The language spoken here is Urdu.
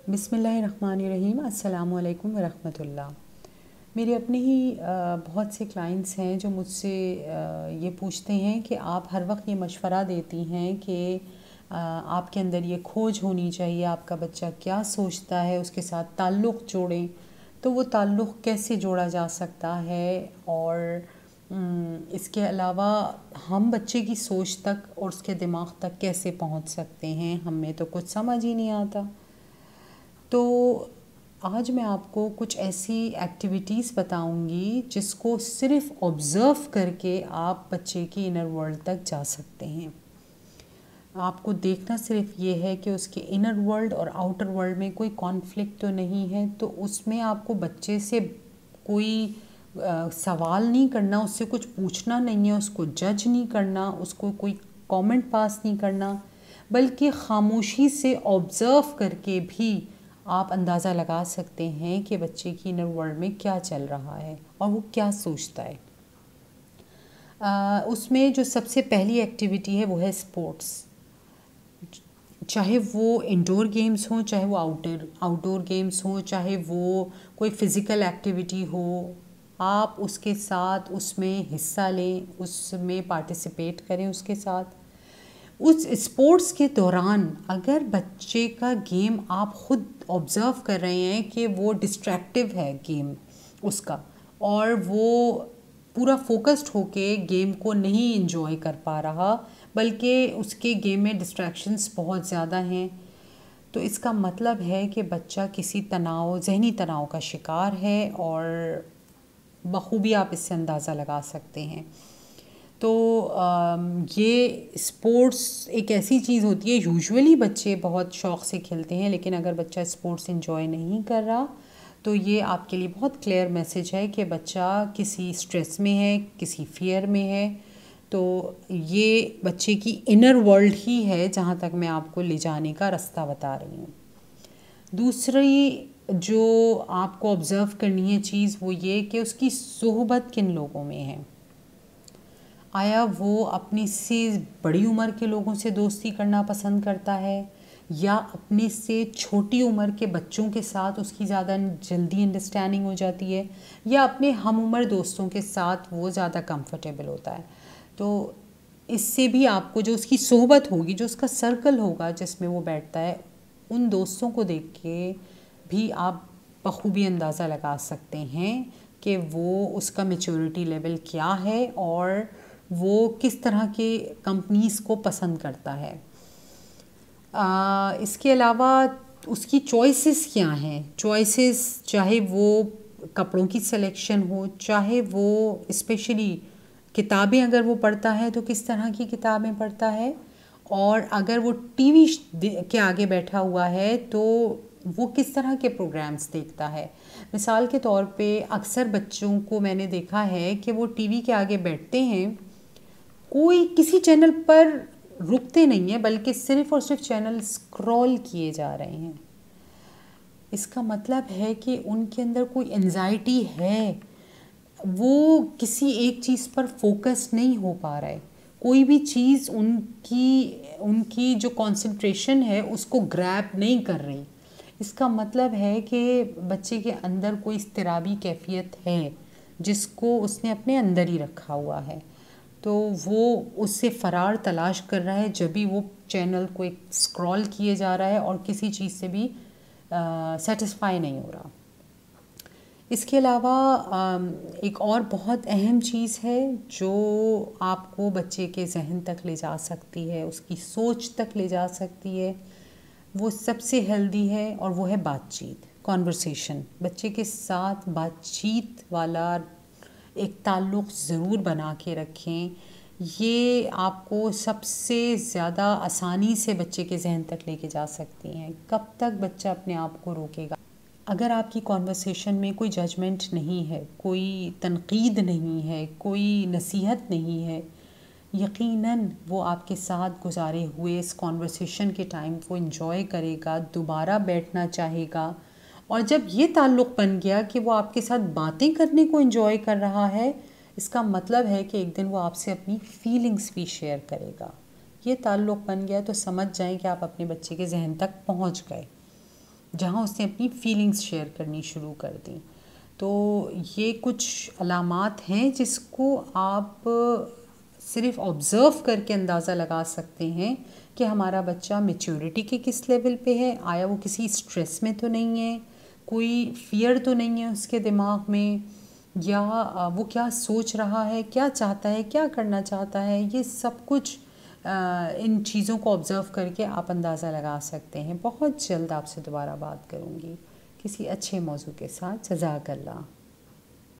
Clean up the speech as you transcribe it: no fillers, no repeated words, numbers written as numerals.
بسم اللہ الرحمن الرحیم۔ السلام علیکم ورحمۃ اللہ۔ میرے اپنے ہی بہت سے کلائنٹس ہیں جو مجھ سے یہ پوچھتے ہیں کہ آپ ہر وقت یہ مشورہ دیتی ہیں کہ آپ کے اندر یہ کھوج ہونی چاہیے، آپ کا بچہ کیا سوچتا ہے اس کے ساتھ تعلق جوڑیں، تو وہ تعلق کیسے جوڑا جا سکتا ہے، اور اس کے علاوہ ہم بچے کی سوچ تک اور اس کے دماغ تک کیسے پہنچ سکتے ہیں، ہمیں تو کچھ سمجھ ہی نہیں آتا۔ تو آج میں آپ کو کچھ ایسی ایکٹیویٹیز بتاؤں گی جس کو صرف آبزرو کر کے آپ بچے کی انر ورلڈ تک جا سکتے ہیں۔ آپ کو دیکھنا صرف یہ ہے کہ اس کے انر ورلڈ اور آؤٹر ورلڈ میں کوئی کانفلکٹ تو نہیں ہے، تو اس میں آپ کو بچے سے کوئی سوال نہیں کرنا، اس سے کچھ پوچھنا نہیں ہے، اس کو جج نہیں کرنا، اس کو کوئی کامنٹ پاس نہیں کرنا، بلکہ خاموشی سے آبزرو کر کے بھی آپ اندازہ لگا سکتے ہیں کہ بچے کی انر ورلڈ میں کیا چل رہا ہے اور وہ کیا سوچتا ہے۔ اس میں جو سب سے پہلی ایکٹیویٹی ہے وہ ہے اسپورٹس، چاہے وہ انڈور گیمز ہوں، چاہے وہ آؤٹ ڈور گیمز ہوں، چاہے وہ کوئی فزیکل ایکٹیویٹی ہو، آپ اس کے ساتھ اس میں حصہ لیں، اس میں پارٹیسپیٹ کریں اس کے ساتھ۔ اس اسپورٹس کے دوران اگر بچے کا گیم آپ خود آبزرو کر رہے ہیں کہ وہ ڈسٹریکٹیو ہے گیم اس کا، اور وہ پورا فوکسڈ ہو کے گیم کو نہیں انجوائے کر پا رہا، بلکہ اس کے گیم میں ڈسٹریکشنز بہت زیادہ ہیں، تو اس کا مطلب ہے کہ بچہ کسی ذہنی تناؤ کا شکار ہے، اور بخوبی آپ اس سے اندازہ لگا سکتے ہیں۔ تو یہ اسپورٹس ایک ایسی چیز ہوتی ہے، یوزولی بچے بہت شوق سے کھیلتے ہیں، لیکن اگر بچہ اسپورٹس انجوائے نہیں کر رہا تو یہ آپ کے لیے بہت کلیئر میسج ہے کہ بچہ کسی اسٹریس میں ہے، کسی فیئر میں ہے، تو یہ بچے کی انر ورلڈ ہی ہے جہاں تک میں آپ کو لے جانے کا راستہ بتا رہی ہوں۔ دوسری جو آپ کو آبزرو کرنی ہے چیز وہ یہ کہ اس کی صحبت کن لوگوں میں ہے۔ آیا وہ اپنے سے بڑی عمر کے لوگوں سے دوستی کرنا پسند کرتا ہے، یا اپنے سے چھوٹی عمر کے بچوں کے ساتھ اس کی زیادہ جلدی انڈرسٹینڈنگ ہو جاتی ہے، یا اپنے ہم عمر دوستوں کے ساتھ وہ زیادہ کمفرٹیبل ہوتا ہے۔ تو اس سے بھی آپ کو جو اس کی صحبت ہوگی، جو اس کا سرکل ہوگا جس میں وہ بیٹھتا ہے، ان دوستوں کو دیکھ کے بھی آپ بخوبی اندازہ لگا سکتے ہیں کہ وہ اس کا میچورٹی لیول کیا ہے اور وہ کس طرح کے کمپنیز کو پسند کرتا ہے۔ اس کے علاوہ اس کی چوائسیز کیا ہیں، چوائسیز چاہے وہ کپڑوں کی سلیکشن ہو، چاہے وہ اسپیشلی کتابیں اگر وہ پڑھتا ہے تو کس طرح کی کتابیں پڑھتا ہے، اور اگر وہ ٹی وی کے آگے بیٹھا ہوا ہے تو وہ کس طرح کے پروگرامز دیکھتا ہے۔ مثال کے طور پہ اکثر بچوں کو میں نے دیکھا ہے کہ وہ ٹی وی کے آگے بیٹھتے ہیں، کوئی کسی چینل پر رکتے نہیں ہیں، بلکہ صرف اور صرف چینل سکرول کیے جا رہے ہیں۔ اس کا مطلب ہے کہ ان کے اندر کوئی انزائٹی ہے، وہ کسی ایک چیز پر فوکس نہیں ہو پا رہا ہے، کوئی بھی چیز ان کی جو کنسنٹریشن ہے اس کو گریب نہیں کر رہی۔ اس کا مطلب ہے کہ بچے کے اندر کوئی اضطرابی کیفیت ہے جس کو اس نے اپنے اندر ہی رکھا ہوا ہے، تو وہ اس سے فرار تلاش کر رہا ہے جب بھی وہ چینل کو ایک اسکرول کیے جا رہا ہے اور کسی چیز سے بھی سیٹسفائی نہیں ہو رہا۔ اس کے علاوہ ایک اور بہت اہم چیز ہے جو آپ کو بچے کے ذہن تک لے جا سکتی ہے، اس کی سوچ تک لے جا سکتی ہے، وہ سب سے ہیلدی ہے، اور وہ ہے بات چیت، کانورسیشن۔ بچے کے ساتھ بات چیت والا ایک تعلق ضرور بنا کے رکھیں، یہ آپ کو سب سے زیادہ آسانی سے بچے کے ذہن تک لے کے جا سکتی ہیں۔ کب تک بچہ اپنے آپ کو روکے گا؟ اگر آپ کی کانورسیشن میں کوئی ججمنٹ نہیں ہے، کوئی تنقید نہیں ہے، کوئی نصیحت نہیں ہے، یقیناً وہ آپ کے ساتھ گزارے ہوئے اس کانورسیشن کے ٹائم کو انجوائے کرے گا، دوبارہ بیٹھنا چاہے گا، اور جب یہ تعلق بن گیا کہ وہ آپ کے ساتھ باتیں کرنے کو انجوائے کر رہا ہے، اس کا مطلب ہے کہ ایک دن وہ آپ سے اپنی فیلنگز بھی شیئر کرے گا۔ یہ تعلق بن گیا تو سمجھ جائیں کہ آپ اپنے بچے کے ذہن تک پہنچ گئے۔ جہاں اس نے اپنی فیلنگز شیئر کرنی شروع کر دیں. تو یہ کچھ علامات ہیں جس کو آپ صرف آبزرو کر کے اندازہ لگا سکتے ہیں کہ ہمارا بچہ میچورٹی کے کس لیول پہ ہے. آیا وہ کسی اسٹریس میں تو نہیں ہے, کوئی فیئر تو نہیں ہے اس کے دماغ میں, یا وہ کیا سوچ رہا ہے, کیا چاہتا ہے, کیا کرنا چاہتا ہے. یہ سب کچھ ان چیزوں کو آبزرو کر کے آپ اندازہ لگا سکتے ہیں. بہت جلد آپ سے دوبارہ بات کروں گی کسی اچھے موضوع کے ساتھ. جزاک اللہ.